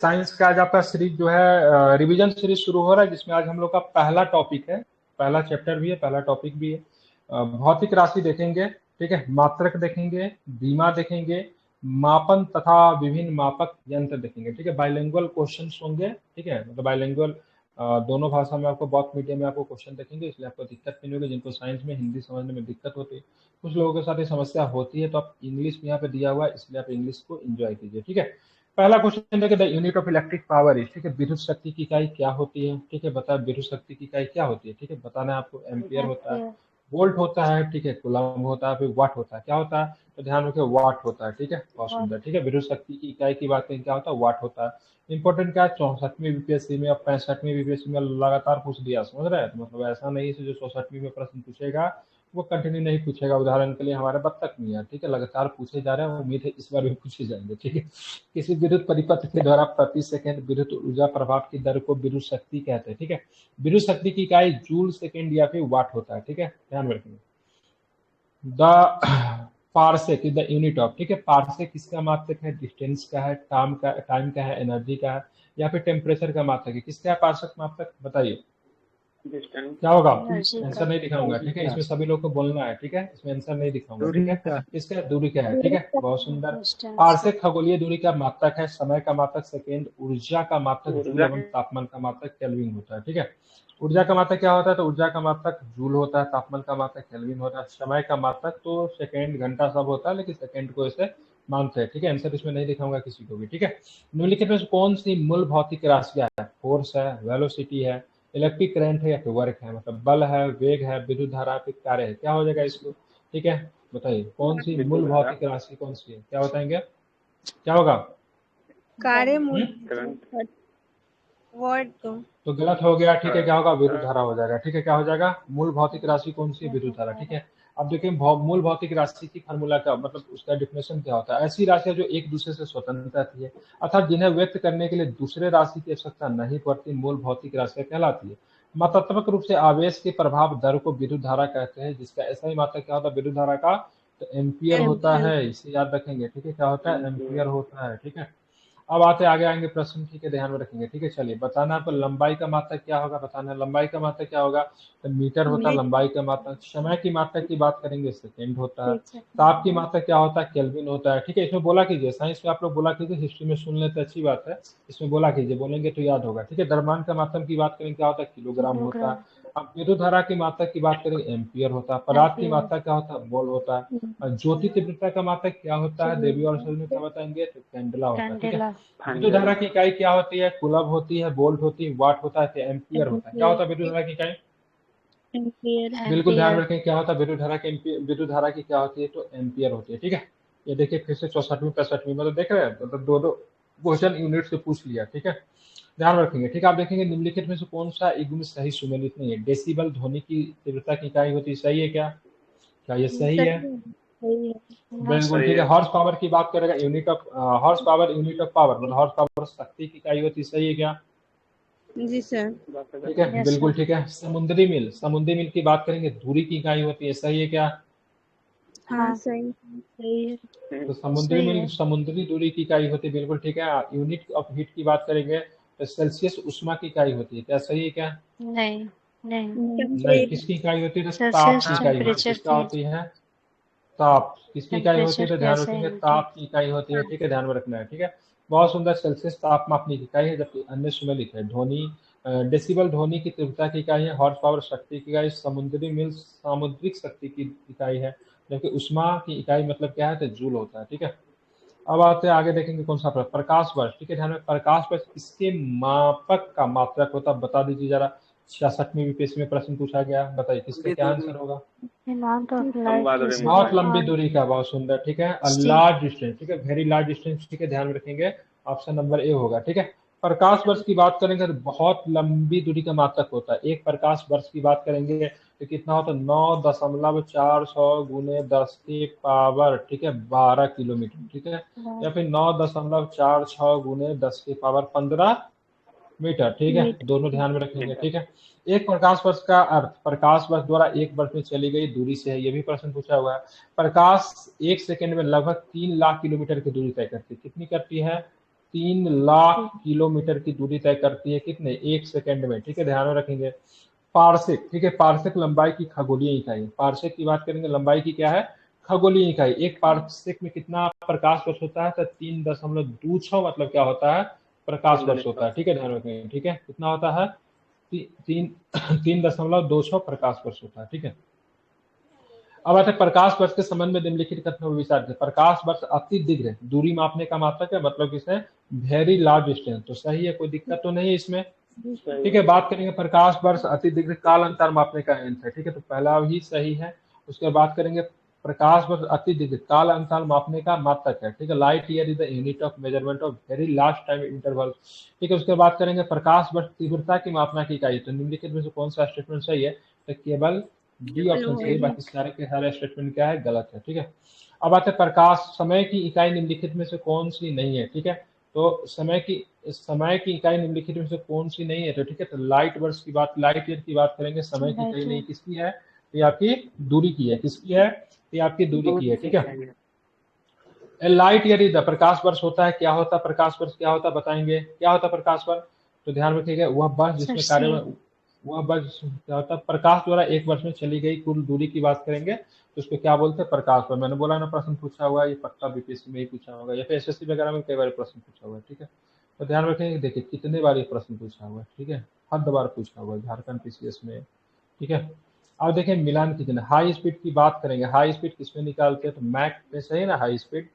Science का आज आपका सीरीज जो है रिवीजन सीरीज शुरू हो रहा है, जिसमें आज हम लोग का पहला टॉपिक है, पहला चैप्टर भी है, पहला टॉपिक भी है। भौतिक राशि देखेंगे, ठीक है, मात्रक देखेंगे, बीमा देखेंगे, मापन तथा विभिन्न मापक यंत्र देखेंगे, ठीक है। बाइलिंगुअल क्वेश्चंस होंगे, ठीक है, मतलब बाइलिंगुअल दोनों भाषा में आपको, बहुत मीडियम में आपको क्वेश्चन देखेंगे, इसलिए आपको दिक्कत नहीं होगी। जिनको साइंस में हिंदी समझने में दिक्कत होती है, कुछ लोगों के साथ ये समस्या होती है, तो आप इंग्लिश में यहाँ पे दिया हुआ है, इसलिए आप इंग्लिश को एंजॉय कीजिए, ठीक है। पहला क्वेश्चन है, the unit of electric power is, ठीक है, विद्युत शक्ति की इकाई क्या होती है, ठीक है, बता विद्युत शक्ति की इकाई क्या होती है, ठीक है, बताना है आपको। एम्पियर होता है, वोल्ट होता है, ठीक है, कूलम होता है, फिर वाट होता है। क्या होता है, तो ध्यान रखिए, वाट होता है, ठीक है, बहुत सुंदर, ठीक है। विद्युत शक्ति की इकाई की बात करें, क्या होता है, वाट होता है। इंपॉर्टेंट क्या है, 64वीं बीपीएससी में और 65वीं बीपीएससी में लगातार पूछ दिया, समझ रहे हैं। तो मतलब ऐसा नहीं है जो 64वीं में प्रश्न पूछेगा वो कंटिन्यू नहीं पूछेगा। उदाहरण के लिए हमारे बत्तख मियाँ, ठीक है, लगातार पूछे जा रहे हैं, उम्मीद है इस बार भी पूछे जाएंगे, ठीक है। किसी विद्युत परिपथ के द्वारा प्रति सेकंड विद्युत ऊर्जा प्रभाव की दर को विद्युत शक्ति कहते हैं, ठीक है। विद्युत शक्ति की इकाई जूल सेकंड या फिर वाट होता है, ठीक है, ध्यान में रखेंगे। The parsec is the unit of, ठीक है, पारसेक किसका मात्रक है, डिस्टेंस का है, टाइम का है, एनर्जी का है, या फिर टेम्परेचर का मात्रक है। किसका है पारसेक मात्रक, बताइए क्या होगा। आंसर नहीं दिखाऊंगा, ठीक है, इसमें सभी लोग को बोलना है, ठीक है, इसमें आंसर नहीं दिखाऊंगा, ठीक है। इसका दूरी क्या है, ठीक है, बहुत सुंदर। पारसेक खगोलीय दूरी का मात्रक है, समय का मात्रक सेकेंड, ऊर्जा का मात्रक जूल एवं तापमान का मात्रक केल्विन होता है, ठीक है। ऊर्जा का मात्रक क्या होता है, तो ऊर्जा का मात्रक जूल होता है, तापमान का मात्रक केल्विन होता है, समय का मात्रक तो सेकेंड घंटा सब होता है, लेकिन सेकेंड को ऐसे मानते हैं, ठीक है। आंसर इसमें नहीं दिखाऊंगा किसी को भी, ठीक है। निम्नलिखित में से कौन सी मूल भौतिक राशियां है, फोर्स है, वेलोसिटी है, इलेक्ट्रिक करंट है, या फिर वर्क है, मतलब बल है, वेग है, विद्युत धारा, फिर कार्य है। क्या हो जाएगा इसको, ठीक है, बताइए कौन सी मूल भौतिक राशि कौन सी है, क्या बताएंगे, क्या होगा। कार्य मूल वर्ड तो गलत हो गया, ठीक है, क्या होगा, विद्युत धारा हो जाएगा, ठीक है। क्या हो जाएगा, मूल भौतिक राशि कौन सी है, विद्युत धारा, ठीक है। अब देखिए मूल भौतिक राशि की फार्मूला का मतलब उसका डिफिनेशन क्या होता है, ऐसी राशियां जो एक दूसरे से स्वतंत्र रहती है, अर्थात जिन्हें व्यक्त करने के लिए दूसरे राशि की आवश्यकता नहीं पड़ती, मूल भौतिक राशियां कहलाती है। मात्रात्मक रूप से आवेश के प्रभाव दर को विद्युत धारा कहते हैं, जिसका ऐसा ही मात्रक क्या होता है विद्युत धारा का, तो एम्पियर होता है, इसे याद रखेंगे, ठीक है, क्या होता है, एम्पियर होता है, ठीक है। अब आते आगे आएंगे प्रश्न, ठीक है, ध्यान में रखेंगे, ठीक है। चलिए बताना आपको लंबाई का मात्रक क्या होगा, बताना लंबाई का मात्रक क्या होगा, तो मीटर होता है लंबाई का मात्रक। समय की मात्रक की बात करेंगे, सेकेंड होता है। ताप की मात्रक क्या होता है, केल्विन होता है, ठीक है। इसमें बोला कीजिए, साइंस में आप लोग बोला कीजिए, हिस्ट्री में सुन लेते अच्छी बात है, इसमें बोला कीजिए, बोलेंगे तो याद होगा, ठीक है। द्रव्यमान का मात्रक की बात करेंगे, क्या होता है, किलोग्राम होता है। अब विद्युत धारा की मात्रा की बात करें, एम्पियर होता है। पदार्थ की मात्रा क्या होता है, मोल होता है। और ज्योति तीव्रता का मात्रक क्या होता है, देवी और शरीर में क्या बताएंगे, तो कैंडला होता है, ठीक है। विद्युत धारा की इकाई क्या होती है, कुलब होती है, वोल्ट होती है, वाट होता है, फिर एम्पियर होता है। क्या होता है विद्युत धारा की इकाई, बिल्कुल ध्यान रखें, क्या होता है विद्युत धारा की, विद्युत धारा की क्या होती है, तो एम्पियर होती है, ठीक है। ये देखिए फिर से 64वीं 65वीं में तो देख रहे हैं, मतलब दो दो क्वेश्चन यूनिट से पूछ लिया, ठीक है, ध्यान रखेंगे, ठीक है। आप देखेंगे निम्नलिखित में से कौन सा युग्म सही सुमेलित नहीं है। डेसिबल ध्वनि की तीव्रता की इकाई होती है, सही है क्या, क्या ये सही है, बिल्कुल ठीक है। हॉर्स पावर की बात करेगा, unit of horse power, unit of power, मतलब हॉर्स पावर शक्ति की इकाई होती है, सही है क्या, जी सर, ठीक है, बिल्कुल ठीक है। समुद्री मिल, समुद्री मिल की बात करेंगे, दूरी की इकाई होती है, सही है क्या, हाँ सही सही है, तो समुद्री मिल समुद्री दूरी की इकाई होती है, बिल्कुल ठीक है। यूनिट ऑफ हीट की बात करेंगे तो सेल्सियस उष्मा की इकाई होती है, क्या सही है क्या, नहीं नहीं नहीं, किसकी इकाई होती है, तो ताप की इकाई होती है, किसका होती है, ताप, किसकी इकाई होती है, तो ध्यान रखेंगे ताप की इकाई होती है, ठीक है, ध्यान में रखना है, ठीक है। बहुत सुंदर, सेल्सियस ताप मापने की इकाई है, जबकि अन्य सुमेलित है। ध्वनि डेसिबल ध्वनि की तीव्रता की इकाई है, हॉर्स पावर शक्ति की इकाई, समुद्री मिल सामुद्रिक शक्ति की इकाई है, जबकि उष्मा की इकाई मतलब क्या है, तो जूल होता है, ठीक है। अब आते हैं आगे, देखेंगे कौन सा प्रकाश वर्ष, ठीक है, ध्यान में, प्रकाश वर्ष किसके मापक का मात्रक होता है, बता दीजिए जरा। 66वीं बीपीएससी में प्रश्न पूछा गया, बताइए किसका क्या आंसर होगा, बहुत लंबी दूरी का, बहुत सुंदर, ठीक है। लार्ज डिस्टेंस, ठीक है, वेरी लार्ज डिस्टेंस, ठीक है, ध्यान में रखेंगे, ऑप्शन नंबर ए होगा, ठीक है। प्रकाश वर्ष की बात करेंगे तो बहुत लंबी दूरी का मात्रक होता है। एक प्रकाश वर्ष की बात करेंगे तो कितना होता है, 9.400 गुने 10 की पावर, ठीक है, 12 किलोमीटर, ठीक है, या फिर 9.46 गुने 10 की पावर 15 मीटर, ठीक है, दोनों ध्यान में रखेंगे, ठीक है। एक प्रकाश वर्ष का अर्थ प्रकाश वर्ष द्वारा एक वर्ष में चली गई दूरी से है, ये भी प्रश्न पूछा हुआ है। प्रकाश एक सेकंड में लगभग 3 लाख किलोमीटर की दूरी तय करती है, कितनी करती है, 3 लाख किलोमीटर की दूरी तय करती है कितने, 1 सेकंड में, ठीक है, ध्यान में रखेंगे। पारसेक, ठीक है, पारसेक लंबाई की खगोलीय इकाई, पारसेक की बात करेंगे, लंबाई की क्या है, खगोलीय इकाई। एक पारसेक में कितना प्रकाश वर्ष होता है, तो 3.26 मतलब क्या होता है, प्रकाश वर्ष होता है, ठीक है, ध्यान रखेंगे, ठीक है, कितना होता है, 3.26 प्रकाश वर्ष होता है, ठीक है। अब आते हैं प्रकाश वर्ष के संबंध में निम्नलिखित कथनों पर विचार करें। प्रकाश वर्ष अति दीर्घ दूरी मापने का मात्रक है, मतलब किसे, वेरी लार्ज डिस्टेंस, तो सही है, कोई दिक्कत तो नहीं है इसमें, ठीक है। बात करेंगे प्रकाश वर्ष अति दीर्घ काल अंतर मापने का यंत्र है, ठीक है, तो पहला ही सही है। उसके बाद करेंगे प्रकाश वर्ष अति दीर्घ काल अंतर मापने का मात्रक है, ठीक है, light year is the unit of measurement of very large time interval, ठीक है। उसके बाद करेंगे प्रकाश वर्ष तीव्रता की मापना की इकाई, तो निम्नलिखित में से कौन सा स्टेटमेंट सही है, तो केवल डी ऑप्शन सही, बाकी सारे के सारे स्टेटमेंट क्या है, गलत है, ठीक है। अब आते हैं प्रकाश समय की इकाई निम्नलिखित में से कौन सी नहीं है, ठीक है, तो समय की इकाई निम्नलिखित में से कौन सी नहीं है, तो ठीक है, तो लाइट वर्ष की बात, लाइट ईयर की बात करेंगे, समय की इकाई नहीं, किसकी है, तो ये आपकी दूरी की है, किसकी है, तो ये आपकी दूरी की है, ठीक है। लाइट ईयर इज द, प्रकाश वर्ष होता है, क्या होता है प्रकाश वर्ष, क्या होता है बताएंगे, क्या होता है प्रकाश वर्ष, तो ध्यान रखिएगा, वह बस जिसमें कार्य, वह बस क्या होता है, प्रकाश द्वारा एक वर्ष में चली गई कुल दूरी की बात करेंगे, तो उसको क्या बोलते हैं, प्रकाश वर्ष। मैंने बोला ना प्रश्न पूछा हुआ, ये पक्का बीपीएससी में ही पूछा होगा, या फिर एसएससी वगैरह में कई बार प्रश्न पूछा हुआ है, ठीक है। तो ध्यान रखेंगे, देखिए कितने बार ये प्रश्न पूछा हुआ है, ठीक है, हद बार पूछा हुआ है झारखंड पीसीएस में, ठीक है। अब देखिए मिलान कितने, हाई स्पीड की बात करेंगे, हाई स्पीड किसमें निकालते हैं, तो मैक में सही है ना हाई स्पीड,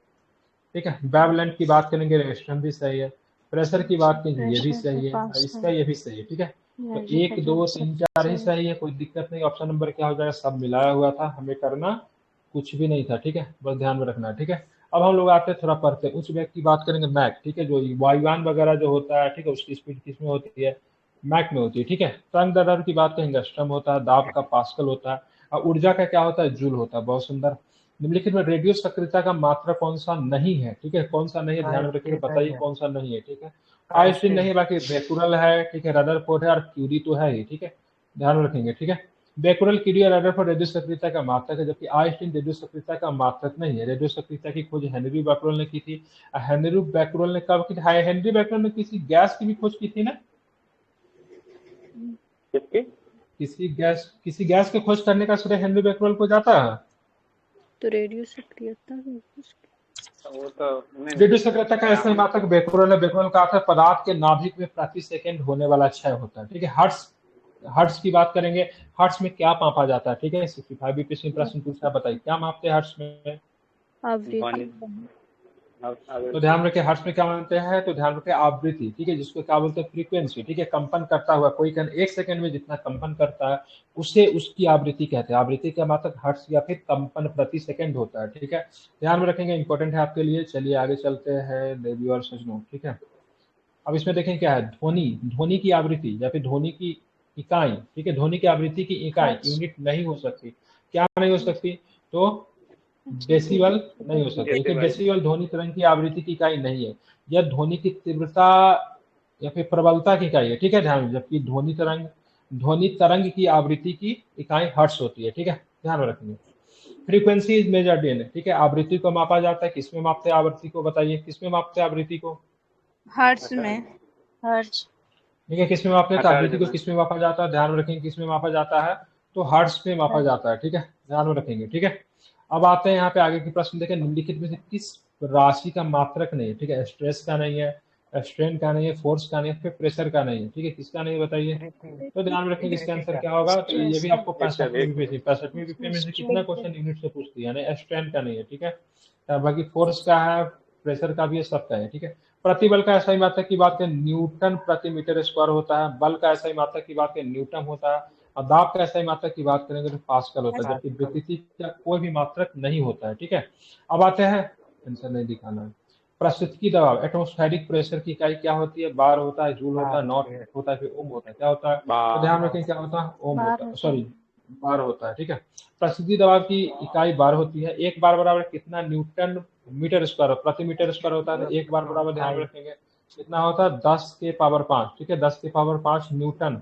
ठीक है। वेवलेंथ की बात करेंगे, रेस्टम भी सही है। प्रेशर की बात करेंगे, ये भी सही है, इसका ये भी सही है, ठीक है। तो 1 2 3 4 ही सही है, कोई दिक्कत नहीं। ऑप्शन नंबर क्या हो जाएगा, सब मिलाया हुआ था, हमें करना कुछ भी नहीं था, ठीक है, बस ध्यान में रखना है, ठीक है। अब हम लोग आते हैं थोड़ा पढ़ते हैं, उच्च वेग की बात करेंगे, मैक, ठीक है, जो वायुयान वगैरह जो होता है, ठीक है, उसकी स्पीड किसमें होती है, मैक में होती है, ठीक है। तरंग दैर्ध्य की बात करेंगे, स्ट्रम होता है, दाब का पास्कल होता है, और ऊर्जा का क्या होता है, जूल होता है, बहुत सुंदर। निम्नलिखित में रेडियो सक्रियता का मात्रा कौन सा नहीं है, ठीक है, कौन सा नहीं है, ध्यान में रखिए, बताइए कौन सा नहीं है, ठीक है। आइंस्टीन नहीं है, बाकी बेकुरल है, ठीक है, रदरफोर्ड है, और क्यूरी तो है ही, ठीक है, ध्यान में रखेंगे, ठीक है। बेकुरल, क्यूरी और रदरफोर्ड रेडियो सक्रियता का मात्रक है, जबकि आइंस्टीन रेडियो सक्रियता का मात्रक नहीं है। रेडियो सक्रियता की खोज हेनरी बेकुरल ने की थी। हेनरी बेकुरल ने कब की, हेनरी बेकुरल ने किसी गैस की भी खोज की थी ना, किसी गैस की खोज करने का श्रेय हेनरी बेकुरल को जाता है, तो रेडियो सक्रियता रेडियो सक्रियता का ऐसा मात्रक बेकुरल है। बेकुरल का अर्थ है पदार्थ के नाभिक में प्रति सेकंड होने वाला क्षय होता है, ठीक है। हर्ट्स की बात करेंगे, हर्ट्स में क्या मापा जाता है, ठीक है, 65 बीपीएससी प्रश्न पूछा, बताइए क्या मापते हैं हर्ट्स में, तो ध्यान रखें हर्ट्स में क्या मानते हैं, तो ध्यान रखें आवृत्ति, ठीक है, जिसको क्या बोलते हैं, फ्रीक्वेंसी, ठीक है, कंपन करता हुआ कोई कण 1 सेकंड में जितना कंपन करता है उसे उसकी आवृत्ति कहते हैं। आवृत्ति का मात्रक हर्ट्स या फिर कंपन प्रति सेकंड होता है, ठीक है, ध्यान में रखेंगे, इंपॉर्टेंट है आपके लिए। चलिए आगे चलते हैं देवी और सजनों, ठीक है। अब इसमें देखें क्या है, ध्वनि की आवृत्ति या फिर ध्वनि की इकाई, ठीक है, ध्वनि की आवृत्ति की इकाई यूनिट नहीं हो सकती, क्या नहीं हो सकती, तो डेसिबल नहीं हो सकता, क्योंकि डेसिबल ध्वनि तरंग की आवृत्ति की इकाई नहीं है, यह ध्वनि की तीव्रता या फिर प्रबलता की इकाई है, ठीक है, ध्यान, जबकि ध्वनि तरंग की आवृत्ति की इकाई हर्ट्ज होती है, ठीक है, ध्यान रखेंगे। फ्रीक्वेंसी इज मेजर्ड इन, ठीक है, आवृत्ति को मापा जाता है, किसमें मापते हैं आवृत्ति को, बताइए किसमें मापते हैं आवृत्ति को, हर्ट्ज में, हर्ट्ज, ठीक है, किसमें मापते हैं, तो आवृत्ति को किसमें मापा जाता है, ध्यान रखेंगे, किसमें मापा जाता है, तो हर्ट्ज में मापा जाता है, ठीक है, ध्यान में रखेंगे, ठीक है। अब आते हैं यहाँ पे आगे की प्रश्न देखें, निम्नलिखित में से किस राशि का मात्रक नहीं है, ठीक है, स्ट्रेस का नहीं है, स्ट्रेन का नहीं है, फोर्स का नहीं है, फिर प्रेशर का नहीं है, ठीक है, किसका नहीं बताइए, तो ध्यान में रखेंगे इसका आंसर क्या होगा, तो ये भी आपको 65वीं बीपीएससी में से कितना क्वेश्चन यूनिट से पूछती है, यानी स्ट्रेन का नहीं है, ठीक है, बाकी फोर्स का है, प्रेशर का भी है, सबका है, ठीक है। प्रतिबल का ऐसा ही मात्रक की बात करें, न्यूटन प्रति मीटर स्क्वायर होता है, बल का ऐसा ही मात्रक की बात करें, न्यूटन होता है, और दाब का ऐसा ही मात्रक की बात करेंगे तो पास्कल होता है, जबकि विकृति का कोई भी मात्रक नहीं होता है, ठीक है। अब आते हैं, आंसर नहीं दिखाना है, प्रस्तुति दबाव, एटमॉस्फेरिक प्रेशर की इकाई क्या होती है, बार होता है, जूल होता है, नॉट होता है, फिर ओम होता है, क्या होता है, तो ध्यान रखें क्या होता है, ओम होता है, सॉरी बार होता है, ठीक है। प्रस्तुति दबाव की इकाई बार होती है, एक बार बराबर कितना न्यूटन मीटर स्क्वायर प्रति मीटर स्क्वायर होता है, तो एक बार बराबर ध्यान रखेंगे कितना होता है, 10⁵ ठीक है, 10⁵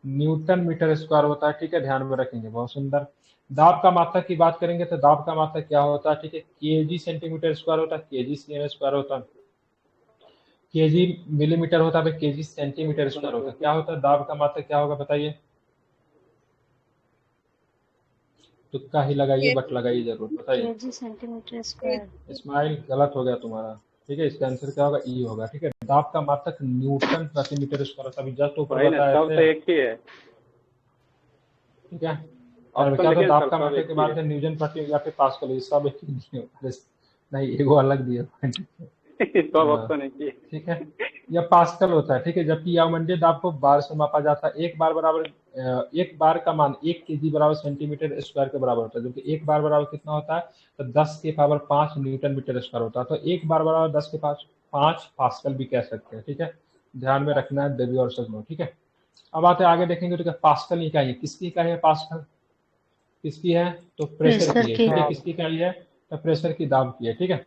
न्यूटन मीटर स्क्वायर होता है, ठीक है, ध्यान में रखेंगे, बहुत सुंदर। दाब का मात्रक की बात करेंगे तो दाब का मात्रक क्या होता है, ठीक है, केजी सेंटीमीटर स्क्वायर होता है, केजी सीएम स्क्वायर होता है। केजी मिलीमीटर होता है, केजी सेंटीमीटर स्क्वायर होता है। क्या होता है दाब का मात्रक, क्या होगा बताइए? तुक्का ही लगाइए, बट लगाइए जरूर, बताइए। KG centimetre square. इस्माइल गलत हो गया तुम्हारा, ठीक है। इसका आंसर क्या होगा? ई होगा, ठीक है। दाब का मात्रक न्यूटन प्रति मीटर स्क्वायर होता है, अभी जस्ट ऊपर बताए सब थे, तो एक ही है। ठीक है। अब तो क्या था लेकिन दाब सर का सब मात्रक एक के ही बाद है। में न्यूटन प्रति या फिर पास्कल, ये सब एक ही नहीं होगा। नहीं, एगो अलग दिए पॉइंट। सब ऑप्शन एक ही है। ठीक है, यह पास्कल होता है, ठीक है। जबकि अवमंदित दाब को बार से मापा जाता है। एक बार बराबर एक बार का मान 1 केजी बराबर सेंटीमीटर स्क्वायर के बराबर होता है, जो कि एक बार बराबर कितना होता है? तो 10 के पावर 5 न्यूटन मीटर स्क्वायर होता है। तो एक बार बराबर 10 के पावर 5 पास्कल भी कह सकते हैं, ठीक है। ध्यान में रखना है देवी और सजनो, ठीक है। अब आते आगे देखेंगे तो क्या पास्कल इकाई है, किसकी इकाई है पास्कल? किसकी है? तो प्रेशर की है, ठीक है। किसकी इकाई है? तो प्रेशर की, दाब की है, ठीक है।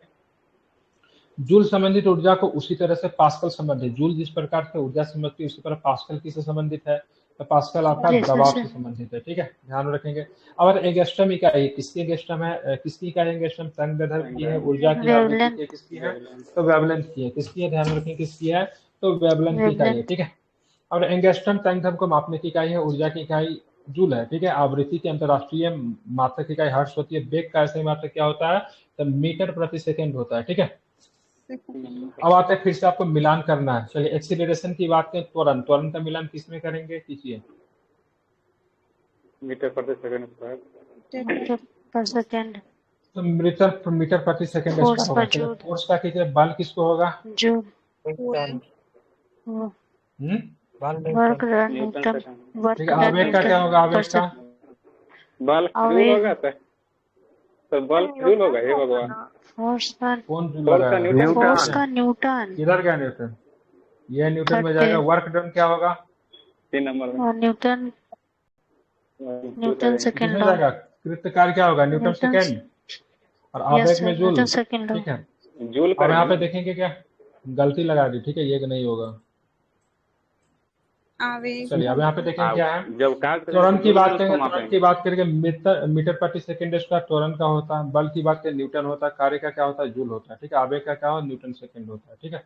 जूल संबंधित ऊर्जा को उसी तरह से पास्कल संबंधित, जूल जिस प्रकार से ऊर्जा संबंधित है उसी तरह पास्कल किससे संबंधित है? तो पास्कल आपका दबाव से संबंधित है, ठीक है। ध्यान रखेंगे। और एंगस्ट्रम इकाई, किसकी एंगस्ट्रम है? किसकी इकाई एंगस्ट्रम? तरंगदैर्घ्य की है, ऊर्जा की आवृत्ति की है, किसकी है? तो वेवलेंथ की है। किसकी है? ध्यान रखें, किसकी है? तो वेवलेंथ की इकाई है, ठीक है। और एंगस्ट्रम तरंगदैर्घ्य को मापने की इकाई है, ऊर्जा की इकाई जूल है, ठीक है। आवृत्ति की अंतरराष्ट्रीय मात्रक इकाई हर्ट्ज होती है। वेग का ऐसे मात्रक क्या होता है? तो मीटर प्रति सेकंड होता है, ठीक है। अब आते हैं, फिर से आपको मिलान करना है। चलिए एक्सीलरेशन की बात करें, त्वरण, त्वरण का मिलान किसमें करेंगे? कीजिए। मीटर प्रति सेकंड स्क्वायर। पर सेकंड। तो मीटर प्रति सेकंड स्क्वायर होगा। चलिए फोर्स का कीजिए, बल किसको होगा? जूल। Work done Newton. ठीक है, आवेग का क्या होगा? आवेग का बल जूल होगा तो बल जूल होगा, हे भगवान। फोर्स का कौन जूल लगाया? फोर्स का न्यूटन। किधर गया न्यूटन? ये न्यूटन में जाएगा। वर्क डन क्या होगा? 3 नंबर में। और न्यूटन सेकंड किसमें जाएगा? कृत कार्य क्या होगा? Newton second. और आवेग में जूल, ठीक है। जूल अब यहाँ पे देखेंगे क्या गलती लगा दी, ठीक है, ये नहीं होगा। चलिए अब यहाँ पे देखें क्या है। जब त्वरण की बात करेंगे, त्वरण की बात करेंगे मीटर प्रति सेकंड स्क्वायर त्वरण का होता है। बल की बात करें न्यूटन होता है। कार्य का क्या होता है? जूल होता है, ठीक है। आवेग का क्या होता है? न्यूटन सेकंड होता है, ठीक है।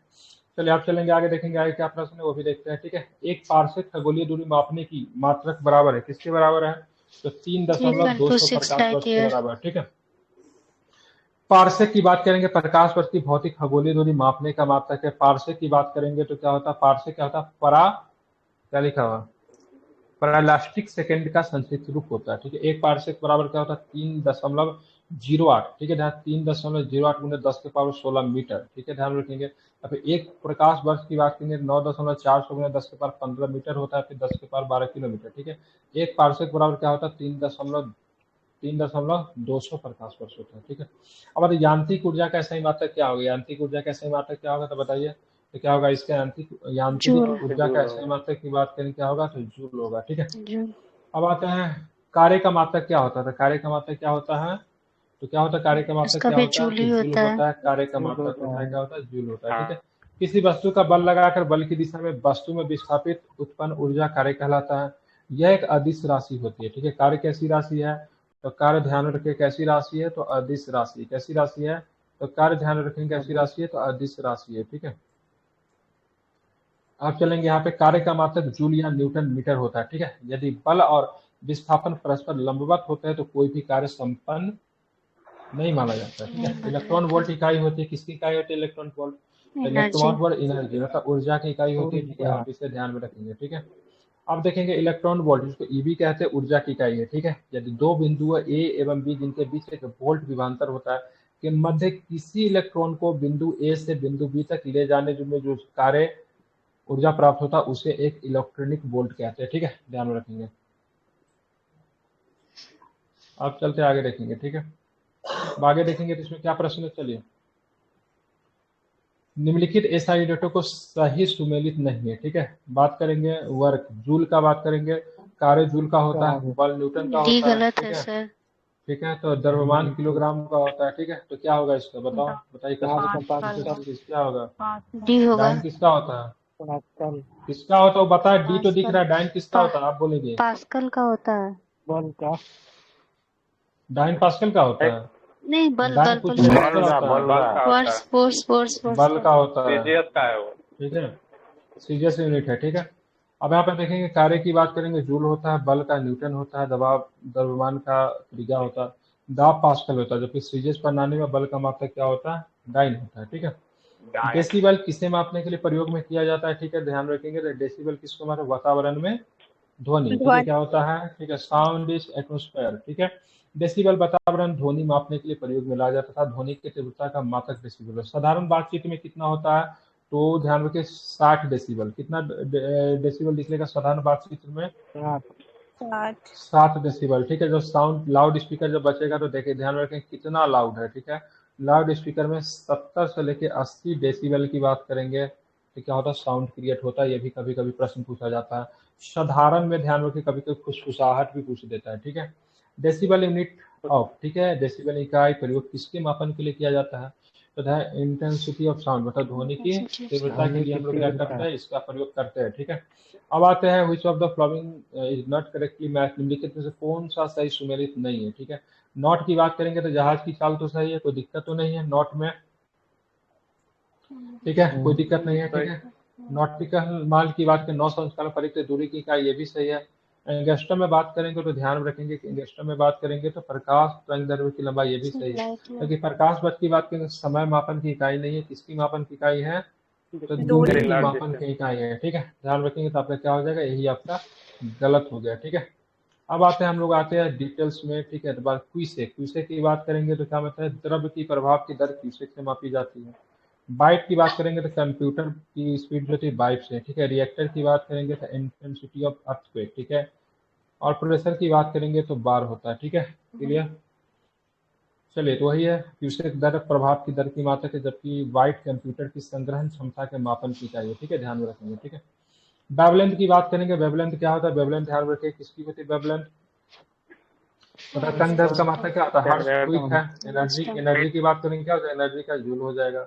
चलिए आप चलेंगे आगे, देखेंगे आगे क्या प्रश्न है वो भी देखते हैं, ठीक है। एक पार्श्व खगोलीय दूरी मापने की मात्रक बराबर है, किसके बराबर है? तो 3.200 प्रकाश वर्ष के बराबर, ठीक है। पार्सेक की बात करेंगे, प्रकाश वर्ष की भौतिक खगोलीय दूरी मापने का मात्रक है। पार्सेक की बात करेंगे तो क्या होता है? पार्सेक क्या होता है? क्या लिखा हुआ? पैरालास्टिक सेकंड का संक्षिप्त रूप होता है, ठीक है। एक पार्सेक बराबर क्या होता है? 3.08, ठीक है। ध्यान 3.08 गुने 10 के पावर 16 मीटर, ठीक है। ध्यान रखेंगे। फिर एक प्रकाश वर्ष की बात करेंगे 9.400 गुने 10 के पावर 15 मीटर होता है, फिर 10 के पावर 12 किलोमीटर, ठीक है। एक पार्सेक बराबर क्या होता है? 3.200 प्रकाश वर्ष होता है, ठीक है। अब यांत्रिक ऊर्जा का सही मात्रक क्या होगा? यांत्रिक ऊर्जा का सही मात्रक क्या होगा तो बताइए। तो क्या होगा इसका? यांत्रिक ऊर्जा का सही मात्रक की बात करें क्या होगा? तो जूल होगा, ठीक है। अब आते हैं कार्य का मात्रक क्या होता है? कार्य का मात्रक क्या होता है? तो क्या होता है कार्य का मात्रक? क्या होता है? जूल होता है। कार्य का मात्रक होता है क्या होता है? जूल होता है, ठीक है। किसी वस्तु का बल लगाकर बल की दिशा में वस्तु में विस्थापित उत्पन्न ऊर्जा कार्य कहलाता है। यह एक अदिश राशि होती है, ठीक है। कार्य कैसी राशि है? तो कार्य ध्यान रखें कैसी राशि है? तो अदिश राशि। कैसी राशि है? तो कार्य ध्यान रखें कैसी राशि है? तो अदिश राशि है, ठीक है। आप चलेंगे यहाँ पे, कार्य का मात्रक जूल या न्यूटन मीटर होता है, ठीक है। यदि बल और विस्थापन परस्पर लंबवत होते हैं तो कोई भी कार्य संपन्न नहीं माना जाता, ठीक है। इलेक्ट्रॉन वोल्ट इकाई होती है, किसकी इकाई होती है? Electron volt. Electron volt energy मतलब ऊर्जा की इकाई होती है, ठीक है। आप इसे ध्यान में रखेंगे, ठीक है। अब देखेंगे इलेक्ट्रॉन वोल्ट, जिसको ईबी कहते हैं, ऊर्जा की इकाई है, ठीक है। यदि दो बिंदु ए एवं बी जिनके बीच एक वोल्ट विभवांतर होता है के मध्य किसी इलेक्ट्रॉन को बिंदु ए से बिंदु बी तक ले जाने में जो कार्य ऊर्जा प्राप्त होता है उसे एक इलेक्ट्रॉनिक वोल्ट कहते हैं, ठीक है। ध्यान में रखेंगे। आप चलते आगे देखेंगे, ठीक है। आगे देखेंगे तो इसमें क्या प्रश्न है, चलिए। निम्नलिखित एसआई यूनिटों को सही सुमेलित नहीं है, ठीक है। बात करेंगे वर्क, जूल का बात करेंगे, कार्य जूल का होता है, बल न्यूटन का होता है, ठीक है। ठीक है, तो द्रव्यमान किलोग्राम का होता है, ठीक है। तो क्या होगा इसका? बताओ, बताइए क्या होगा? डाइन किसका होता है? किसका होता है वो बताए। डी तो दिख रहा है, डाइन किसका होता है आप बोलेंगे? पास्कल का होता है। बल का डाइन पास्कल का होता है? नहीं, बल डाइन कुछ नहीं, किसका होता है? फोर्स बल का होता है। सीजीएस का है वो। ठीक है, सीजीएस यूनिट है, ठीक है। अब यहाँ पे देखेंगे कार्य की बात करेंगे, जूल होता है, बल का न्यूटन होता है, दबाव द्रव्यमान का त्रिज्या होता है, दाब पास्कल होता है, जबकि सीजीएस प्रणाली में बल का मात्रक क्या होता है, डाइन होता है, ठीक है। डेसिबल किसे मापने के लिए प्रयोग में किया जाता है, ठीक है, ध्यान रखेंगे। तो डेसिबल किसको मारते हैं, वातावरण में ध्वनि, ठीक है, क्या होता है, ठीक है, साउंड इज एटमॉस्फेयर, ठीक है। डेसिबल वातावरण ध्वनि मापने के लिए प्रयोग में लाया जाता था। ध्वनि की तीव्रता का मात्रक डेसिबल है। साधारण बातचीत में कितना होता है, तो ध्यान रखिए 60 डेसिबल। कितना डेसिबल निकलेगा साधारण बातचीत में, 7 डेसिबल, ठीक है। जो साउंड लाउड स्पीकर जब बचेगा तो देखिए ध्यान रखें कितना लाउड है, ठीक है। लाउड स्पीकर में 70 से लेके 80 डेसिबल की बात करेंगे तो क्या होता है, साउंड क्रिएट होता है। ये भी कभी कभी प्रश्न पूछा जाता है। साधारण में ध्यान रखिए कभी कभी फुसफुसाहट भी पूछ देता है, ठीक है। डेसिबल यूनिट ऑफ, ठीक है, डेसिबल इकाई प्रयोग किसके मापन के लिए किया जाता है, तो है इंटेंसिटी ऑफ साउंड, मतलब ध्वनि की तीव्रता के लिए हम लोग क्या करते हैं, इसका प्रयोग करते हैं, ठीक है। अब आते हैं which of the following is not correctly match, निम्नलिखित में से कौन सा सही सुमेलित नहीं है, ठीक है। नॉट की बात करेंगे तो जहाज की चाल तो सही है, कोई दिक्कत तो नहीं है नॉट में, ठीक है, कोई दिक्कत नहीं है, ठीक है। नॉटिकल माल की बात करें, 9 संस्करण परिक्त दूरी की इकाई, ये भी सही है। एंगस्ट्रम में बात करेंगे तो ध्यान रखेंगे कि एंगस्ट्रम में बात करेंगे तो प्रकाश तरंगदैर्घ्य की लंबाई, ये भी सही है। क्योंकि प्रकाश वर्ष की बात करेंगे समय मापन की इकाई नहीं है, किसकी मापन की इकाई है, तो दूरी की मापन की इकाई है, ठीक है। ध्यान रखेंगे तो आपका क्या हो जाएगा, यही आपका गलत हो गया, ठीक है। अब आते हैं हम लोग आते हैं डिटेल्स में, ठीक है। तो बात क्यूसेक की बात करेंगे तो क्या मतलब है, द्रव्य की प्रभाव की दर क्यूसेक से मापी जाती है। बाइट की बात करेंगे तो कंप्यूटर की स्पीड जो थी बाइट से, ठीक है। रिएक्टर की बात करेंगे तो इंटेंसिटी ऑफ अर्थक्वेक, ठीक है। और प्रेशर की बात करेंगे तो बार होता है, ठीक है, क्लियर। चलिए तो वही है, क्यूसेक दर प्रभाव की दर की मात्रक है, जबकि बाइट कंप्यूटर की संग्रहण क्षमता के मापन की इकाई है, ठीक है, ध्यान में रखेंगे, ठीक है। वेवलेंथ की बात करेंगे, वेवलेंथ क्या होता है, वेवलेंथ ध्यान रखिए किसकी होती है वेवलेंथ, पता तरंग दैर्घ्य का मात्रक क्या होता है, हर्ट्ज क्विक है। एनर्जी की बात करेंगे क्या होता है, एनर्जी का जूल हो जाएगा।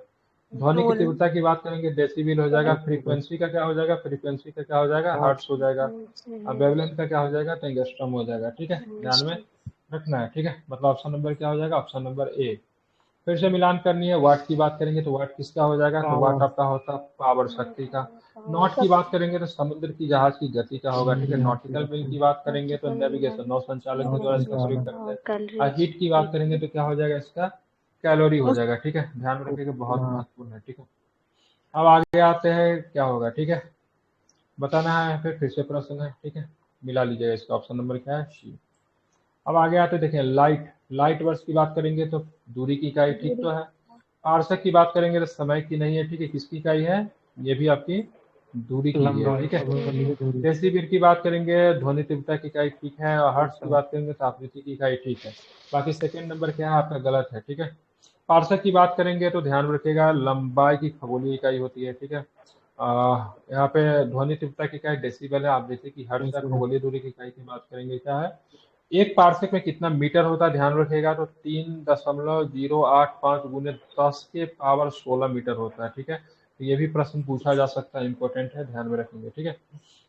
ध्वनि की तीव्रता की बात करेंगे डेसिबल हो जाएगा। फ्रीक्वेंसी का क्या हो जाएगा, फ्रीक्वेंसी का क्या हो जाएगा, हर्ट्ज हो जाएगा। अब वेवलेंथ का क्या हो जाएगा, तो एंगस्ट्रॉम हो जाएगा, ठीक है, ध्यान में रखना है, ठीक है। मतलब ऑप्शन नंबर क्या हो जाएगा, ऑप्शन नंबर ए। फिर से मिलान करनी है। वाट की बात करेंगे तो वाट किसका हो जाएगा, तो वाट आपका होता है पावर शक्ति का। नॉट की बात करेंगे तो समुद्र की जहाज की गति का होगा, ठीक है। नॉटिकल मील की बात करेंगे तो नेविगेशन, नौ संचालन के द्वारा इसका प्रयोग करते हैं। और हीट की बात करेंगे तो क्या हो जाएगा, इसका कैलोरी हो जाएगा, ठीक है, ध्यान में रखिएगा, बहुत महत्वपूर्ण है, ठीक है। अब आगे आते हैं क्या होगा, ठीक है, बताना है, फिर से प्रश्न है, ठीक है, मिला लीजिएगा। इसका ऑप्शन नंबर क्या है, सी। अब आगे आते देखें, लाइट वर्ष की बात करेंगे तो दूरी की इकाई, ठीक तो है। पार्सक की बात करेंगे तो समय की नहीं है, ठीक है, किसकी इकाई है, ये भी आपकी दूरी की है, ठीक है। डेसीबल की बात करेंगे ध्वनि तीव्रता की इकाई, ठीक है। और हर्ट्ज की बात करेंगे तो आवृत्ति की इकाई, ठीक है। बाकी सेकंड नंबर क्या है आपका, गलत है, ठीक है। पार्सक की बात करेंगे तो ध्यान रखिएगा लंबाई की खगोलीय इकाई होती है, ठीक है। यहाँ पे ध्वनि तीव्रता की इकाई डेसिबल है। आवृत्ति की हर्ट्ज, खगोलीय दूरी की इकाई की बात करेंगे क्या है, एक पार्सेक में कितना मीटर होता है, ध्यान रखिएगा, तो 3.085 गुने 10 के पावर 16 मीटर होता है, ठीक है। तो ये भी प्रश्न पूछा जा सकता है, इंपॉर्टेंट है, ध्यान में रखेंगे, ठीक है।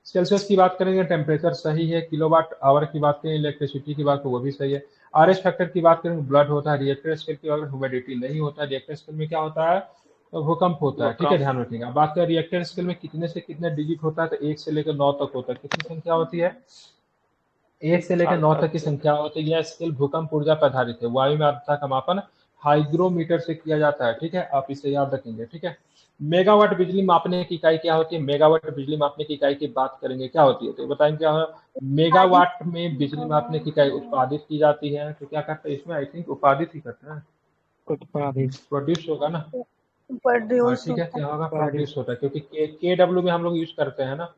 सेल्सियस की बात करेंगे टेम्परेचर सही है। किलोवाट आवर की बात करें, इलेक्ट्रिसिटी की बात तो वो भी सही है। आरएस फैक्टर की बात करें ब्लड होता है। रिएक्टर स्केल की बात करें ह्यूमिडिटी नहीं होता है। रिएक्टर स्केल में क्या होता है, तो भूकंप होता है, ठीक है, ध्यान रखिएगा। बात करें रिएक्टर स्केल में कितने से कितने डिजिट होता है, तो 1 से लेकर 9 तक होता है। कितनी संख्या होती है, 1 से लेकर 9 तक की संख्या होती है। यह स्केल भूकंप ऊर्जा पर आधारित है। वायु में आर्द्रता का मापन हाइग्रोमीटर से किया जाता है, ठीक है, आप इसे याद रखेंगे, ठीक है। मेगावाट बिजली मापने की इकाई क्या होती है, मेगावाट बिजली मापने की इकाई की बात करेंगे क्या होती है, तो बताएंगे क्या है, मेगावाट में बिजली मापने की इकाई उत्पादित की जाती है। तो क्या करते हैं इसमें, आई थिंक उत्पादित ही करते हैं, प्रोड्यूस होगा ना, ठीक है, क्या होगा, प्रोड्यूस होता है, क्योंकि के डब्ल्यू में हम लोग यूज करते हैं ना।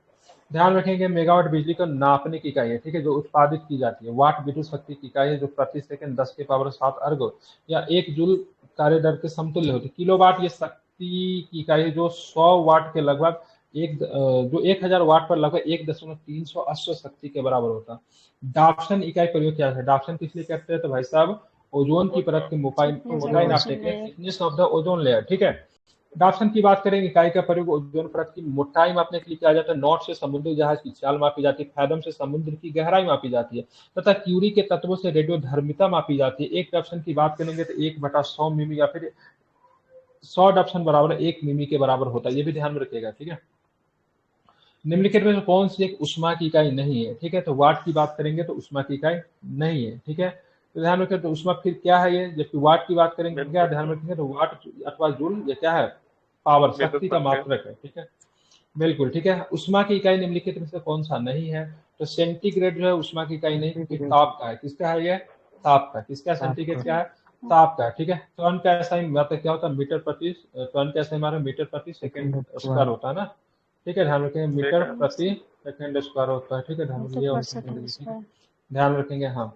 ध्यान रखेंगे मेगावाट बिजली को नापने की इकाई है, ठीक है, जो उत्पादित की जाती है। वाट विद्युत शक्ति की इकाई है, जो प्रति सेकंड 10 के पावर 7 अर्ग या 1 जूल कार्य दर के समतुल्य होती है। किलोवाट ये शक्ति की इकाई है, जो 100 वाट के लगभग जो 1000 वाट पर लगभग 1.3 अश्व शक्ति के बराबर होता है। डाप्सन इकाई प्रयोग किया जाता है। डाप्सन किस लिए करते हैं, तो भाई साहब ओजोन की परत की मोटाई नापने के लिए, thickness of the ozone layer, ठीक है। डाप्सन की बात करेंगे, इकाई का प्रयोग ओजोन परत की मोटाई मापने के लिए किया जाता है। नॉट से समुद्री जहाज की चाल मापी जाती है। फैदम से समुद्र की गहराई मापी जाती है तथा क्यूरी के तत्वों से रेडियोधर्मिता मापी जाती है। एक डाप्सन की बात करेंगे तो 1/100 मिमी या फिर शॉर्ट ऑप्शन बराबर 1 मिमी के बराबर होता है, ये भी ध्यान में रखिएगा, ठीक है। निम्नलिखित में से कौन सी एक उष्मा की इकाई नहीं है, ठीक है। तो वाट की बात करेंगे तो उष्मा की इकाई नहीं है, ठीक है। तो ध्यान रखें, तो उष्मा फिर क्या है ये, जबकि वाट की बात करेंगे क्या ध्यान रखेंगे, तो वाट अथवा जूल ये क्या है, पावर, शक्ति का मात्रक है, ठीक है। बिल्कुल ठीक है। उष्मा की इकाई निम्नलिखित में से कौन सा नहीं है, तो सेंटीग्रेड जो है उष्मा की इकाई नहीं, क्योंकि ताप का है। किसका है ये, ताप का। किसका, सेंटीग्रेड क्या है, ताप का, ठीक है। टर्न का ऐसा ही मतलब क्या होता है, मीटर प्रति, टर्न का ऐसा हमारा मीटर प्रति सेकंड स्क्वायर होता है ना, ठीक है। ध्यान रखेंगे मीटर प्रति सेकंड स्क्वायर होता है, ठीक है। ध्यान रखेंगे, ध्यान रखेंगे, हाँ।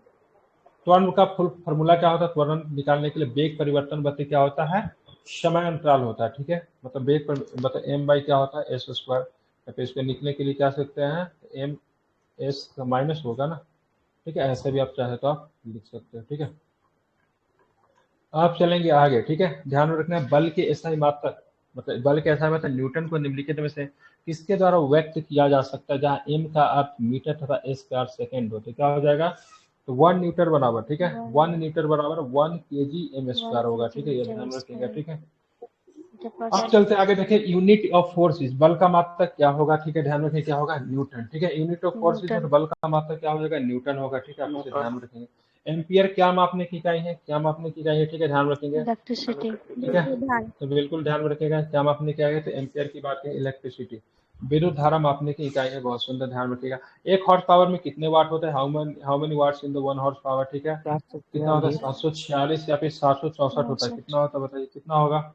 त्वरण का फुल फॉर्मूला क्या होता है, त्वरण निकालने के लिए वेग परिवर्तन बते क्या होता है, समय अंतराल होता है, ठीक है। मतलब वेग पर मतलब एम बाई क्या होता है, एस स्क्वायर। तो इसको निकलने के लिए क्या सकते हैं, एम एस का माइनस होगा ना, ठीक है। ऐसे भी आप चाहे तो आप लिख सकते हैं, ठीक है। आप चलेंगे आगे, ठीक है। ध्यान में रखना है बल के SI मात्रक, मतलब बल के SI मात्रक न्यूटन को निम्नलिखित में से किसके द्वारा व्यक्त किया जा सकता है, जहाँ m का अर्थ मीटर तथा s का अर्थ सेकंड हो, तो क्या हो जाएगा, तो 1 न्यूटन बराबर, ठीक है, 1 न्यूटन बराबर 1 kg m स्क्वायर होगा, ठीक है। ये ध्यान रखिएगा, ठीक है। अब चलते आगे, देखिए यूनिट ऑफ फोर्सेस, बल का मात्रक क्या होगा, ठीक है। ध्यान रखें क्या होगा, न्यूटन, ठीक है। यूनिट ऑफ फोर्सेस में बल का मात्रक क्या हो जाएगा, न्यूटन होगा, ठीक है। आप इसे ध्यान रखेंगे। एम्पियर क्या मापने की इकाई है, क्या मापने की इकाई है, ठीक है। ध्यान रखेंगे, इलेक्ट्रिसिटी, ठीक है। तो बिल्कुल ध्यान में रखेगा क्या मापने की इकाई है, तो एम्पियर की बात है, इलेक्ट्रिसिटी, विद्युत धारा मापने की इकाई है, बहुत सुंदर, ध्यान रखिएगा। 1 हॉर्स पावर में कितने वाट होते हैं, how many watts in the 1 horse power, ठीक है। कितना होता है, 746 या फिर 764 होता है, कितना होता है बताइए, कितना होगा,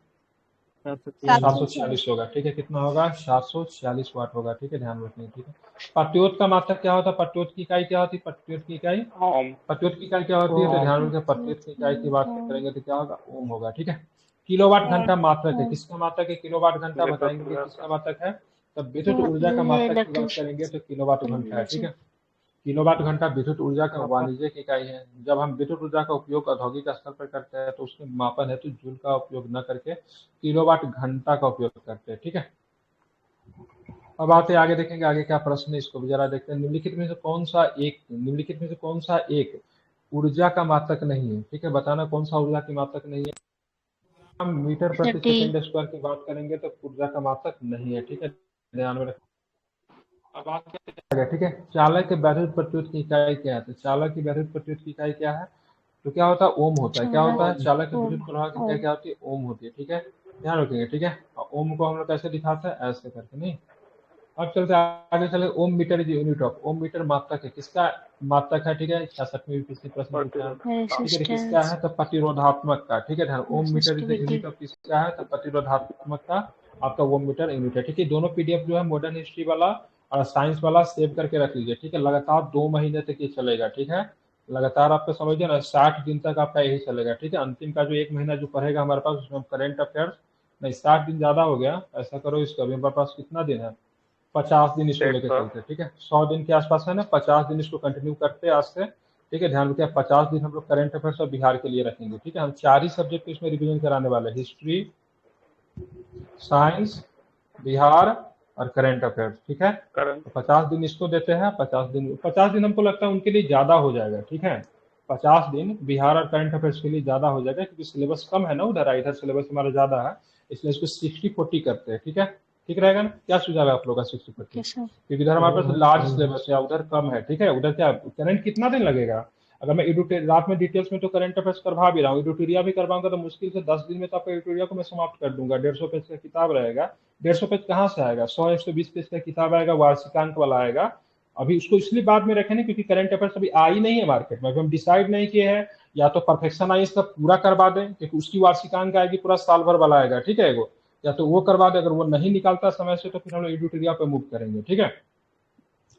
746 होगा, ठीक है। कितना होगा, 746 वाट होगा, ठीक है। ध्यान रखिए, ठीक है। पट्योत का मात्रक क्या होता है, पट्योत की इकाई क्या होती है, पट्योत की इकाई, पट्योत की इकाई क्या होती है, तो ध्यान रखिए पट्योत की इकाई की बात करेंगे तो क्या होगा, ओम होगा, ठीक है। किलोवाट घंटा मात्रक है, किसका मात्रक है, किलोवाट घंटा बताएंगे कि किसका मात्रक है, तब विद्युत ऊर्जा का मात्रक की बात करेंगे तो किलोवाट घंटा है, ठीक है। किलोवाट घंटा विद्युत ऊर्जा का वाणिज्यिक इकाई है। जब हम विद्युत ऊर्जा का उपयोग औद्योगिक स्तर पर करते हैं तो उसके मापन हेतु जूल का उपयोग न करके किलोवाट घंटा का उपयोग करते हैं, ठीक है। अब आते आगे, देखेंगे आगे क्या प्रश्न है, इसको भी जरा देखते हैं। निम्नलिखित में से कौन सा एक ऊर्जा का मात्रक नहीं है, ठीक है। बताना कौन सा ऊर्जा की मात्रक नहीं है। हम मीटर प्रति सेकंड स्क्वायर की बात करेंगे तो ऊर्जा का मात्रक नहीं है, ठीक है। ध्यान में रखें। अब आगे, ठीक है। चालक के वैद्युत प्रत्युत की इकाई क्या है, तो चालक की वैद्युत प्रत्युत की इकाई क्या है, तो क्या होता है, ओम होता है। क्या होता है, चालक की विद्युत प्रवाह की इकाई क्या होती है, ओम होती है, ठीक है। ध्यान रखेंगे, ठीक है। ओम को हम लोग कैसे दिखाते हैं, ऐसे करके, नहीं। अब चलते आगे, चले ohm metre is unit of, ohm metre मात्रक है, किसका मात्रक है, ठीक है। 66वीं पिछले प्रश्न पूछा, ठीक है। किसका है, तो प्रतिरोधात्मक का, ठीक है। ध्यान, ओम मीटर इज यूनिट ऑफ किसका है, तो प्रतिरोधात्मक का आपका ओम मीटर यूनिट है, ठीक है। दोनों PDF जो है मॉडर्न हिस्ट्री वाला और साइंस वाला सेव करके रख लीजिए, ठीक है। लगातार 2 महीने तक ये चलेगा, ठीक है। लगातार आपको समझिए ना, 60 दिन तक आपका यही चलेगा, ठीक है। अंतिम का जो 1 महीना जो पढ़ेगा हमारे पास, उसमें करंट अफेयर्स, नहीं 60 दिन ज्यादा हो गया, ऐसा करो इसका अभी हमारे पास कितना दिन है, 50 दिन इसको लेकर चलते, ठीक है। 100 दिन के आसपास है ना, 50 दिन इसको कंटिन्यू करते आज से, ठीक है। ध्यान रखिए 50 दिन हम लोग करंट अफेयर्स और बिहार के लिए रखेंगे, ठीक है। हम 4 ही सब्जेक्ट इसमें रिवीजन कराने वाले हैं, हिस्ट्री, साइंस, बिहार और करंट अफेयर्स, ठीक है। तो 50 दिन इसको देते हैं, 50 दिन हमको लगता है उनके लिए ज्यादा हो जाएगा, ठीक है। 50 दिन बिहार और करंट अफेयर्स के लिए ज्यादा हो जाएगा, क्योंकि सिलेबस कम है ना उधर, इधर सिलेबस हमारा ज्यादा है, इसलिए इसको 60-40 करते हैं, ठीक है। ठीक रहेगा ना, क्या सुझाव है आप लोग का, 60-40, क्योंकि इधर हमारे पास लार्ज सिलेबस है, उधर कम है, ठीक है। उधर क्या करंट कितना दिन लगेगा, अगर मैं रात में डिटेल्स में तो करंट अफेयर्स करवा भी रहा हूँ, एडिटोरिया भी करवाऊंगा तो मुश्किल से 10 दिन में तो आपका एडिटोरिया को मैं समाप्त कर दूंगा। 150 पेज का किताब रहेगा, 150 पेज कहाँ से आएगा, 100-120 पेज का किताब आएगा, वार्षिकांक वाला आएगा। अभी उसको इसलिए बाद में रखे ना, क्योंकि करंट अफेयर्स अभी आ ही नहीं है मार्केट में, अभी हम डिसाइड नहीं किए हैं, या तो परफेक्शन आई इसका पूरा करवा दें, क्योंकि उसकी वार्षिकांक आएगी पूरा साल भर वाला आएगा, ठीक है। या तो वो करवा दे, अगर वो नहीं निकालता समय से तो फिर हम लोग एडिटोरिया पे मूव करेंगे, ठीक है।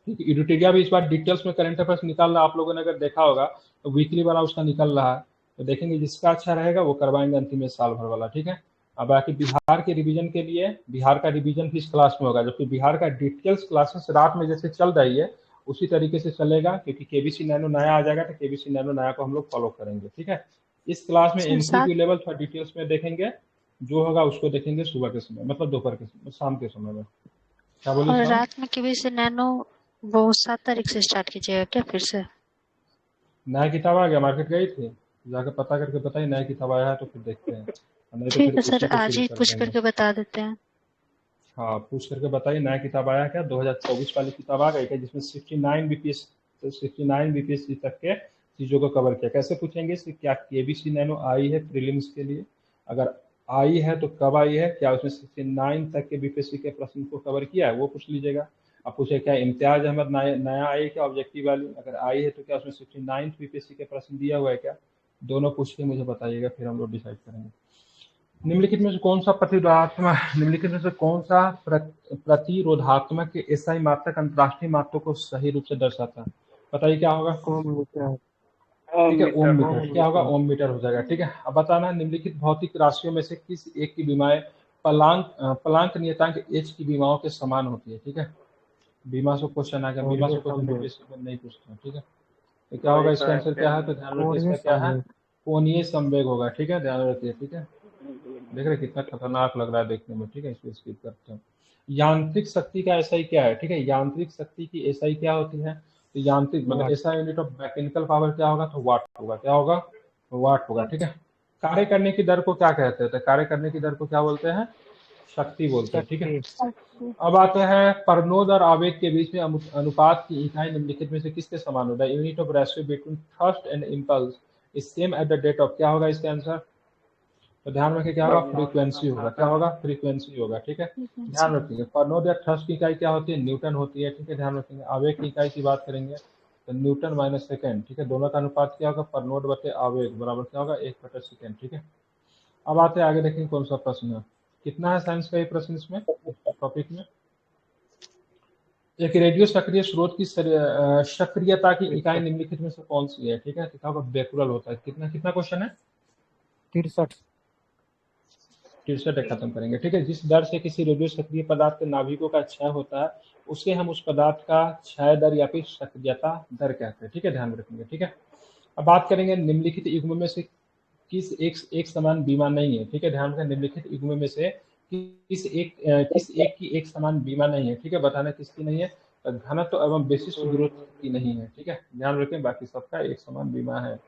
क्योंकि एडिटोरिया भी इस बार डिटेल्स में करंट अफेयर्स निकाल रहा है, आप लोगों ने अगर देखा होगा तो वीकली वाला उसका निकल रहा है, तो देखेंगे जिसका अच्छा रहेगा वो करवाएंगे अंतिम में साल भर वाला, ठीक है। अब बाकी बिहार के रिवीजन के लिए, बिहार का रिवीजन किस क्लास में होगा, जबकि बिहार का डिटेल्स क्लासेस रात में जैसे चल रही है उसी तरीके से चलेगा, क्योंकि केबीसी नैनो नया आ जाएगा तो केबीसी नैनो नया को हम लोग फॉलो करेंगे, ठीक है। इस क्लास में MCQ लेवल थोड़ा डिटेल्स में देखेंगे, जो होगा उसको देखेंगे सुबह के समय, मतलब दोपहर के समय, शाम के समय में। क्या बोले, और रात में केबीसी नैनो वो 7 तारीख से स्टार्ट कीजिएगा क्या फिर से, नया किताब आ गया, मार्केट गई थी, जाकर पता करके बताइए नया किताब आया है तो फिर देखते हैं, नहीं तो ठीक फिर है सर, उसी को आज शुरू ही कर पूछ देंगे। करके बता देते हैं। हाँ पूछ करके बताइए, नया किताब आया क्या, 2024 वाली किताब आ गई क्या, जिसमें 69 बीपीएस 69 बीपीएससी तक के चीजों को कवर किया। कैसे पूछेंगे इससे, क्या केबीसी नैनो आई है प्रीलिम्स के लिए, अगर आई है तो कब आई है, क्या उसने 69 तक के बीपीएससी के प्रश्न को कवर किया है, वो पूछ लीजिएगा। अब पूछे क्या इम्तियाज अहमद नया आई क्या ऑब्जेक्टिव वाली, अगर आई है तो क्या उसमें 69 बीपीएससी के प्रश्न दिया हुआ है क्या, दोनों पूछ के मुझे बताइएगा, फिर हम लोग डिसाइड करेंगे। निम्नलिखित में से कौन सा प्रतिरोधात्मक निम्नलिखित में से कौन सा प्रतिरोधात्मक एसआई मात्रक अंतरराष्ट्रीय मात्रकों को सही रूप से दर्शाता है, बताइए क्या होगा। ओम मीटर। ठीक है, ओम मीटर। मीटर, क्या होगा, ओम मीटर हो जाएगा। ठीक है, अब बताना निम्नलिखित भौतिक राशियों में से किस एक की विमाएं प्लांक नियतांक एच की विमाओं के समान होती है। ठीक है, बीमा से क्वेश्चन आ गया, बीमा से क्वेश्चन बीपीएससी में नहीं पूछते हैं। ठीक है, तो क्या होगा, इसका आंसर क्या है, तो ध्यान रखिए इसका क्या है, कोणीय संवेग होगा। ठीक है, ध्यान रखिए। ठीक है, देख रहे कितना खतरनाक लग रहा है देखने में। ठीक है, इसको स्किप करते हैं। यांत्रिक शक्ति का एसआई क्या है, ठीक है, यांत्रिक शक्ति की एसआई क्या होती है, तो यांत्रिक मतलब SI unit of mechanical power क्या होगा, तो वाट होगा। क्या होगा, वाट होगा। ठीक है, कार्य करने की दर को क्या कहते हैं, तो कार्य करने की दर को क्या बोलते हैं, शक्ति बोलते हैं। ठीक है, अब आते हैं परनोद और आवेग के बीच में अनुपात की इकाई निम्नलिखित में से किसके समान होता है, unit of ratio between thrust and impulse is same at the date of, क्या होगा इसका आंसर, तो ध्यान रखिए क्या होगा, फ्रीक्वेंसी होगा। क्या होगा, फ्रीक्वेंसी होगा। ठीक है, ध्यान रखिएगा। परनोद या थ्रस्ट की इकाई क्या होती है, न्यूटन होती है। ठीक है, ध्यान रखेंगे। आवेग की इकाई की बात करेंगे तो न्यूटन माइनस सेकेंड। ठीक है, दोनों का अनुपात क्या होगा, परनोद बटे आवेग बराबर क्या होगा, 1/सेकेंड। ठीक है, अब आते हैं आगे, देखेंगे कौन सा प्रश्न है, कितना है साइंस का ये प्रश्न इसमें टॉपिक में। एक रेडियो सक्रिय स्रोत की सक्रियता की इकाई निम्नलिखित में से कौन सी है। ठीक है, तो क्या होगा, बेकुरल होता है। कितना कितना क्वेश्चन है, 63 खत्म करेंगे। ठीक है, जिस दर से किसी रेडियो सक्रिय पदार्थ के नाभिकों का क्षय होता है उसे हम उस पदार्थ का क्षय दर या फिर सक्रियता दर कहते हैं। ठीक है, ध्यान रखेंगे। ठीक है, अब बात करेंगे निम्नलिखित युग्म में से किस एक समान बीमा नहीं है। ठीक है, ध्यान रखें, निम्नलिखित युग्म में से किस एक की एक समान बीमा नहीं है। ठीक है, बताना किसकी नहीं है, घनत्व एवं विशिष्ट ग्रोथ की नहीं है। ठीक है, ध्यान रखें, बाकी सबका एक समान बीमा है।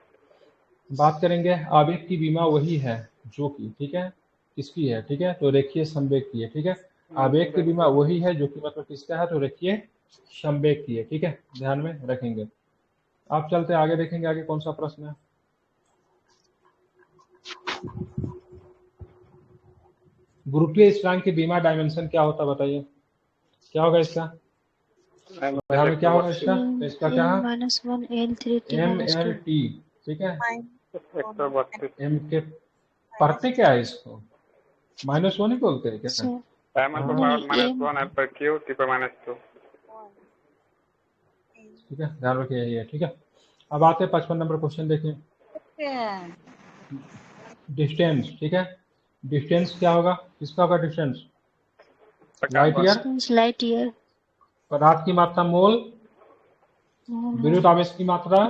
बात करेंगे आवेग की बीमा वही है जो कि, ठीक है, किसकी है, ठीक है, तो रेखीय संवेग की है। ठीक है, आवेग की बीमा वही है जो कि मतलब किसका है, तो रेखीय संवेग की है। ठीक है, ध्यान में रखेंगे। आप चलते आगे, देखेंगे आगे कौन सा प्रश्न है। गुरुत्वीय स्थिरांक की बीमा डायमेंशन क्या होता है, बताइए क्या होगा इसका, ध्यान में क्या होगा इसका, तो इसका क्या है, MLT। ठीक है, M के पढ़ते क्या है इसको, -1 ही बोलते हैं क्या, ठीक है, ध्यान रखिए यही है। ठीक है, अब आते हैं 55 नंबर क्वेश्चन देखिए, डिस्टेंस। ठीक है, डिस्टेंस क्या होगा, किसका होगा डिस्टेंस, लाइट ईयर, पदार्थ की मात्रा मोल, विद्युत आवेश की मात्रा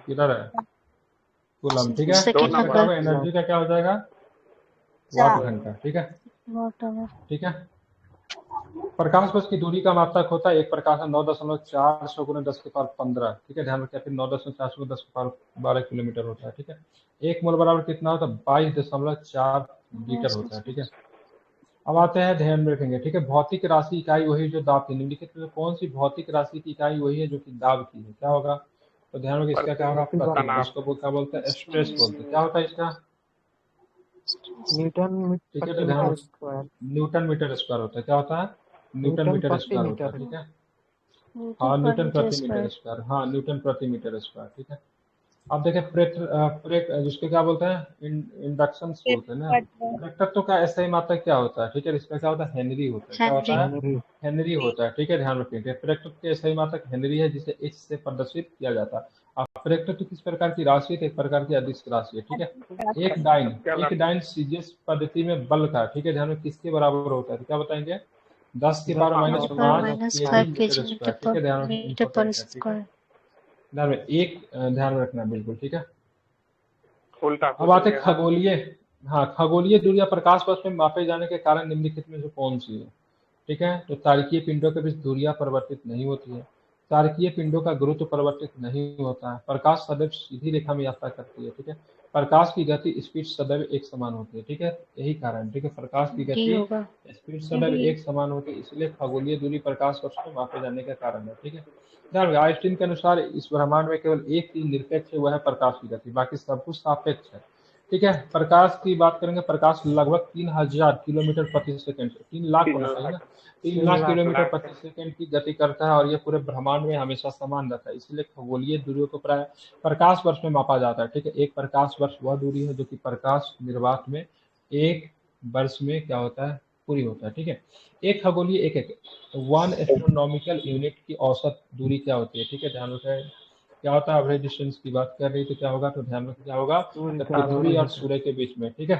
किधर है, कूलम। ठीक है, इसका क्या होगा, एनर्जी का क्या हो जाएगा, वाट घंटा। ठीक है, ठीक है, प्रकाश वर्ष की दूरी का मात्रक होता है एक प्रकाश 9.400 × 10⁻15। ठीक है, ध्यान रखिए, फिर 9.400 × 10⁻12 किलोमीटर होता है। ठीक है, एक मोल बराबर कितना होता है, 22.4 लीटर होता है। ठीक है, अब आते हैं, ध्यान में रखेंगे। ठीक है, भौतिक राशि इकाई वही जो दाब की, निम्नलिखित में कौन सी भौतिक राशि की इकाई वही है जो कि दाब की है, क्या होगा, तो ध्यान रखिए इसका क्या होगा, प्रतिरोध, इसको क्या बोलते हैं, स्ट्रेस बोलते हैं। क्या होता है इसका, न्यूटन ठीक है, तो ध्यान, न्यूटन मीटर स्क्वायर होता है। क्या होता है, न्यूटन मीटर स्क्वायर होता है। ठीक है, हाँ न्यूटन प्रति मीटर स्क्वायर, हाँ न्यूटन प्रति मीटर स्क्वायर। ठीक है, अब देखें जिसको क्या बोलते हैं, इंडक्शन बोलते हैं ना, प्रेरकत्व का ऐसा ही मात्रा क्या होता है, ठीक है, इसका क्या होता है, हेनरी होता है। क्या होता है, हेनरी होता है। ठीक है, ध्यान रखिए, प्रेरकत्व के ऐसा ही मात्रक हेनरी है जिसे H से प्रदर्शित किया जाता है। अब प्रेरकत्व किस प्रकार की राशि है, एक प्रकार की अदिश राशि है। ठीक है, एक डाइन सीजीएस पद्धति में बल का, ठीक है, ध्यान में किसके बराबर होता है, तो क्या बताएंगे, 10 की पावर -5 केजी मीटर स्क्वायर। ठीक है, ध्यान रखिए, ध्यान में एक ध्यान रखना बिल्कुल। ठीक है, अब आते खगोलीय, हाँ खगोलीय दूरियां प्रकाश वर्ष में मापे जाने के कारण निम्नलिखित में से कौन सी है। ठीक है, तो तारकीय पिंडों के बीच दूरियां परिवर्तित नहीं होती है, तारकीय पिंडों का गुरुत्व परिवर्तित नहीं होता है। प्रकाश सदैव सीधी रेखा में यात्रा करती है, ठीक है। प्रकाश की गति स्पीड सदैव एक समान होती है, ठीक है। यही कारण, ठीक है, प्रकाश की डी गति होगा। स्पीड सदैव एक समान होती है, इसलिए खगोलीय दूरी प्रकाश वर्ष में मापे जाने का कारण है, ठीक है। ध्यान रखिए, आइंस्टीन के अनुसार इस ब्रह्मांड में केवल एक चीज निरपेक्ष है, वह है प्रकाश की गति, बाकी सब कुछ सापेक्ष है, ठीक है। प्रकाश की बात करेंगे, प्रकाश लगभग 3000 किलोमीटर प्रति सेकंड, 3 लाख होना चाहिए ना, 3 लाख किलोमीटर प्रति सेकंड की गति करता है, और ये पूरे ब्रह्मांड में हमेशा समान रहता है, इसलिए खगोलीय दूरियों को प्राय प्रकाश वर्ष में मापा जाता है, ठीक है। एक प्रकाश वर्ष वह दूरी है जो कि प्रकाश निर्वात में एक वर्ष में क्या होता है, पूरी होता है, ठीक है। एक खगोलीय एक 1 एस्ट्रोनॉमिकल यूनिट की औसत दूरी क्या होती है, ठीक है। ध्यान रखें, क्या होता है, एवरेज डिस्टेंस की बात कर रही तो क्या होगा, तो ध्यान रखें क्या होगा, तो पृथ्वी और सूर्य के बीच में, ठीक है,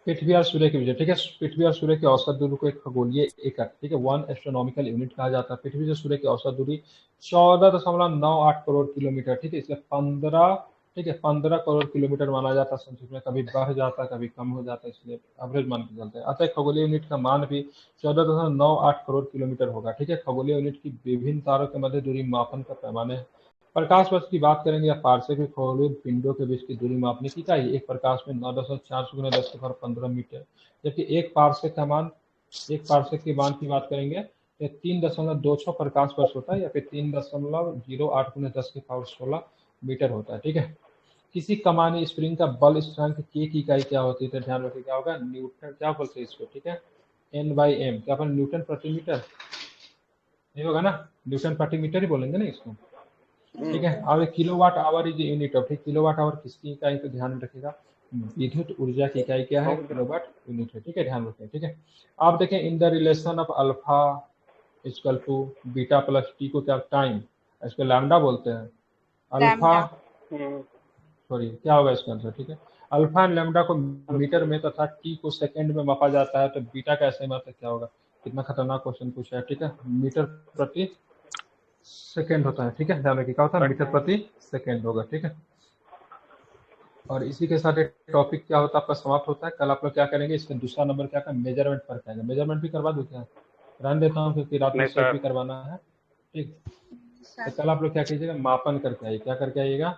पृथ्वी और सूर्य के बीच में, ठीक है। पृथ्वी और सूर्य की औसत दूरी को एक खगोलीय एकक, ठीक है, 1 एस्ट्रोनॉमिकल यूनिट कहा जाता है। पृथ्वी से सूर्य की औसत दूरी 14.98 करोड़ किलोमीटर, ठीक है, इसलिए 15, ठीक है, 15 करोड़ किलोमीटर माना जाता है संस्कृत में, कभी बढ़ जाता है कभी कम हो जाता है, इसलिए एवरेज मान के चलते हैं। अतः खगोलीय यूनिट का मान भी 14.98 करोड़ किलोमीटर होगा, ठीक है। खगोलीय यूनिट की विभिन्न तारों के मध्य दूरी मापन का पैमाने है। प्रकाश वर्ष की बात करेंगे या पार्सेक के खगोलीय पिंडों के बीच की दूरी मापने की इकाई एक प्रकाश में 9.4 × 10⁻⁻⁻⁷ मीटर, जबकि एक पार्सेक के मान की बात करेंगे तो 3.26 प्रकाश वर्ष होता है, या फिर 3.08 × 10⁻16 मीटर होता है, ठीक है। किसी कमानी स्प्रिंग का बल स्थिरांक के की इकाई क्या होती है, तो ध्यान रखिए क्या होगा, न्यूटन, क्या बोलते हैं इसको, ठीक है, N/m, क्या अपन न्यूटन प्रति मीटर नहीं होगा ना, न्यूटन प्रति मीटर ही बोलेंगे ना इसको, ठीक है। और kilowatt hour is unit of, ठीक, किलोवाट आवर किसकी इकाई, तो ध्यान रखिएगा विद्युत ऊर्जा की इकाई क्या है, किलोवाट यूनिट है, ठीक है, ध्यान रखें, ठीक है। आप देखें in the relation of alpha equal to beta plus T को क्या टाइम, इसको लैम्डा बोलते हैं, अल्फा, सॉरी क्या होगा इसका आंसर, ठीक है। अल्फा एंड लैम्डा को मीटर में तथा टी को सेकंड में मापा जाता है, तो बीटा का ऐसे मतलब क्या होगा, कितना खतरनाक क्वेश्चन पूछा है, ठीक है। मीटर प्रति सेकंड होता है, ठीक है, ध्यान रखिए क्या होता है, मीटर प्रति सेकंड होगा, ठीक है। और इसी के साथ टॉपिक क्या होता है आपका समाप्त होता है। कल आप लोग क्या करेंगे, इसका दूसरा नंबर क्या का मेजरमेंट पर करेंगे, मेजरमेंट भी करवा दूं क्या, रहने देता हूँ क्योंकि रात में सेट भी करवाना है, ठीक। तो कल आप लोग क्या कीजिएगा, मापन करके आइए, क्या करके आइएगा,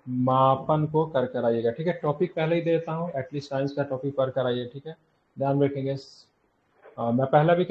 मापन को कर कर आइएगा, ठीक है। टॉपिक पहले ही देता हूँ, एटलीस्ट साइंस का टॉपिक पढ़ कर आइए, ठीक है, ध्यान रखेंगे। मैं पहला भी